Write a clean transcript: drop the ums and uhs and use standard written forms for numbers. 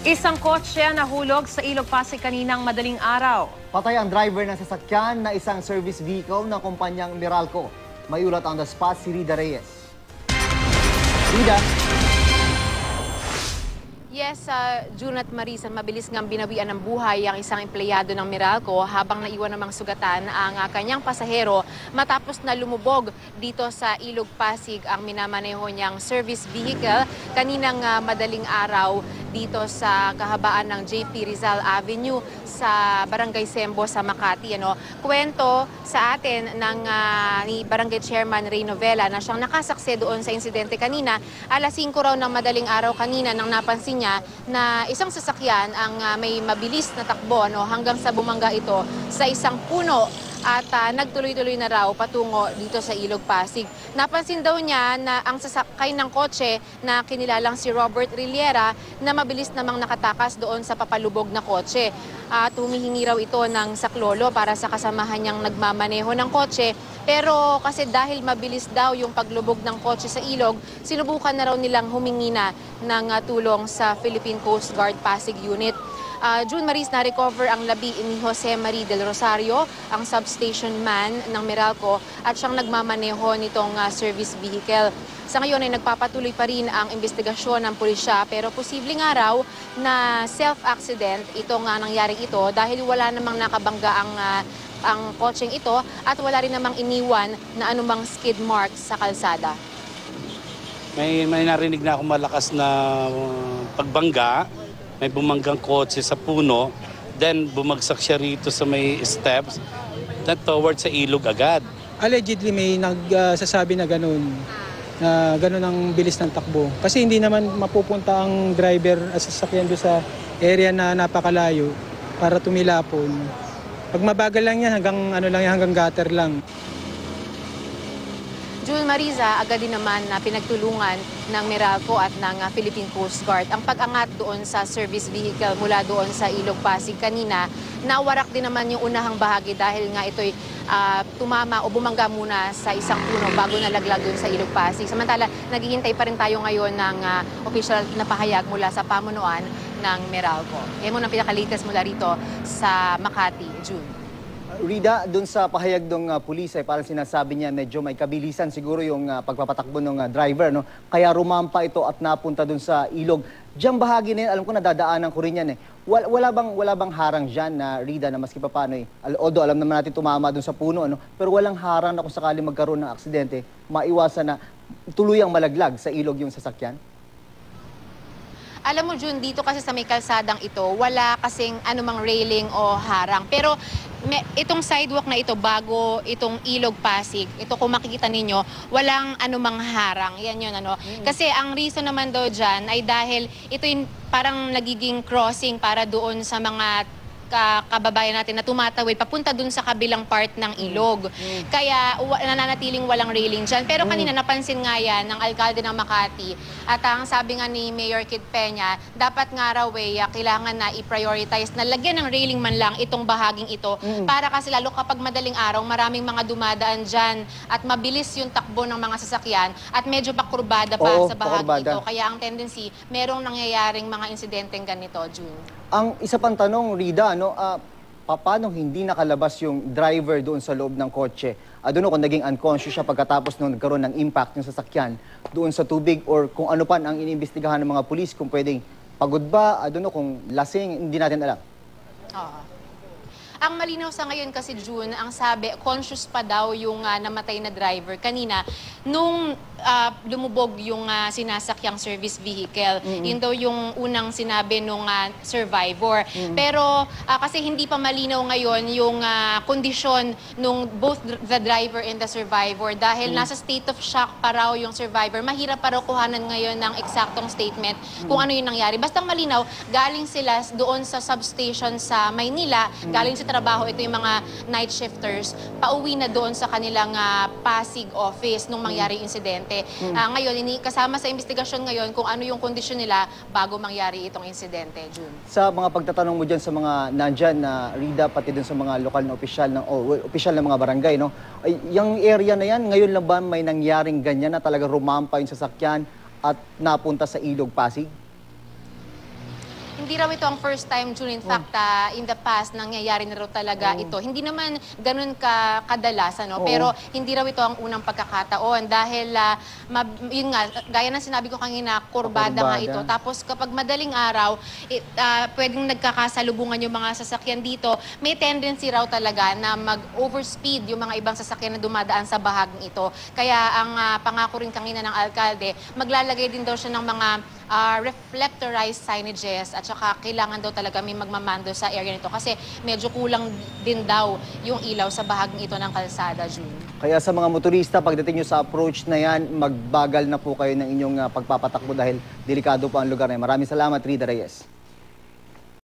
Isang kotse nahulog sa Ilog Pasig kaninang madaling araw. Patay ang driver ng sasakyan na isang service vehicle ng kumpanyang Meralco. May ulat on the spot si Rida Reyes. Rida? Yes, June at Marisa, mabilis ngang binawian ng buhay ang isang empleyado ng Meralco habang naiwan namang sugatan ang kanyang pasahero matapos na lumubog dito sa Ilog Pasig ang minamaneho niyang service vehicle kaninang madaling araw dito sa kahabaan ng JP Rizal Avenue sa Barangay Sembo sa Makati. Kwento sa atin ng ni Barangay Chairman Ray Novela na siyang nakasaksi doon sa insidente kanina. Alas 5 raw ng madaling araw kanina nang napansin niya na isang sasakyan ang may mabilis na takbo hanggang sa bumangga ito sa isang puno at nagtuloy-tuloy na raw patungo dito sa Ilog Pasig. Napansin daw niya na ang sasakay ng kotse na kinilalang si Robert Riliera na mabilis namang nakatakas doon sa papalubog na kotse. At humihingi raw ito ng saklolo para sa kasamahan niyang nagmamaneho ng kotse. Pero kasi dahil mabilis daw yung paglubog ng kotse sa ilog, sinubukan na raw nilang humingi na ng tulong sa Philippine Coast Guard Pasig Unit. June Maris, na-recover ang labi ni Jose Marie del Rosario, ang substation man ng Meralco at siyang nagmamaneho nitong service vehicle. Sa ngayon ay nagpapatuloy pa rin ang investigasyon ng pulisya pero posibleng araw na self-accident ito nga nangyaring ito dahil wala namang nakabangga ang kotseng ito at wala rin namang iniwan na anumang skid marks sa kalsada. May narinig na akong malakas na pagbangga. May bumanggang kotse sa puno, then bumagsak siya rito sa may steps, then towards sa ilog agad. Allegedly may nagsasabi na ganun ang bilis ng takbo. Kasi hindi naman mapupunta ang driver at sasakyan doon sa area na napakalayo para tumilapon. Pag mabagal lang yan, hanggang gutter lang. June Mariza, agad din naman na pinagtulungan ng Meralco at ng Philippine Coast Guard ang pag-angat doon sa service vehicle mula doon sa Ilog Pasig kanina. Nawarak din naman yung unahang bahagi dahil nga ito'y tumama o bumangga muna sa isang puno bago nalaglag doon sa Ilog Pasig. Samantala, naghihintay pa rin tayo ngayon ng official na pahayag mula sa pamunuan ng Meralco. Yan muna pinakalitas mula rito sa Makati, June. Rida, dun sa pahayag ng pulis ay parang sinasabi niya medyo may kabilisan siguro yung pagpapatakbo ng driver, no? Kaya rumampa ito at napunta dun sa ilog. Diyang bahagi na yun, alam ko nadadaanan ko rin yan eh. Wala bang harang dyan na Rida na maski pa paano eh? Although alam naman natin tumama dun sa puno, ano? Pero walang harang na kung sakali magkaroon ng aksidente, maiwasan na tuluyang malaglag sa ilog yung sasakyan? Alam mo, June, dito kasi sa may kalsadang ito, wala kasing anumang railing o harang. Pero itong sidewalk na ito, bago itong Ilog Pasig, ito kung makikita ninyo, walang anumang harang. Yan yun, Kasi ang reason naman daw dyan ay dahil ito yung parang nagiging crossing para doon sa mga kababayan natin na tumatawid papunta dun sa kabilang part ng ilog. Kaya nananatiling walang railing dyan. Pero kanina napansin nga yan ng alkalde ng Makati at ang sabi nga ni Mayor Kid Peña, dapat nga raw kailangan na i-prioritize na lagyan ng railing man lang itong bahaging ito para kasi lalo kapag madaling araw maraming mga dumadaan dyan at mabilis yung takbo ng mga sasakyan at medyo pakurbada pa sa bahagi ito. Kaya ang tendency, merong nangyayaring mga insidenteng ganito, June. Ang isa pang tanong, Rida, paano hindi nakalabas yung driver doon sa loob ng kotse? Doon kung naging unconscious siya pagkatapos nung nagkaroon ng impact yung sasakyan doon sa tubig or kung ano pa ang iniimbestigahan ng mga pulis, kung pwedeng pagod ba, kung lasing, hindi natin alam. Ang malinaw sa ngayon kasi, June, ang sabi, conscious pa daw yung namatay na driver kanina nung lumubog yung sinasakyang service vehicle. Yun daw yung unang sinabi nung survivor. Pero kasi hindi pa malinaw ngayon yung kondisyon nung both the driver and the survivor dahil nasa state of shock pa raw yung survivor. Mahirap pa raw kuhanan ngayon ng eksaktong statement kung ano yung nangyari. Basta malinaw, galing sila doon sa substation sa Maynila, galing sa trabaho, ito yung mga night shifters, pauwi na doon sa kanilang Pasig office nung mangyari insidente. Ngayon, kasama sa investigasyon ngayon kung ano yung kondisyon nila bago mangyari itong insidente, June. Sa mga pagtatanong mo dyan sa mga nandyan na Rida, pati dun sa mga lokal na opisyal ng mga barangay, yung area na yan, ngayon lang ba may nangyaring ganyan na talaga rumampa yung sasakyan at napunta sa Ilog Pasig? hindi raw ito ang first time, June. In fact, in the past, nangyayari na raw talaga ito. Hindi naman ganun kadalas, ano? Pero hindi raw ito ang unang pagkakataon dahil, yun nga, gaya ng sinabi ko kanina, kurbada nga ito. Tapos kapag madaling araw, pwedeng nagkakasalubungan yung mga sasakyan dito. May tendency raw talaga na mag-overspeed yung mga ibang sasakyan na dumadaan sa bahaging ito. Kaya ang pangako rin kanina ng alkalde, maglalagay din daw siya ng mga reflectorized signages at saka kailangan daw talaga may magmamando sa area nito kasi medyo kulang din daw yung ilaw sa bahaging ito ng kalsada, June. Kaya sa mga motorista, pagdating nyo sa approach na yan, magbagal na po kayo ng inyong pagpapatakbo dahil delikado pa ang lugar na yan. Maraming salamat, Rida Reyes.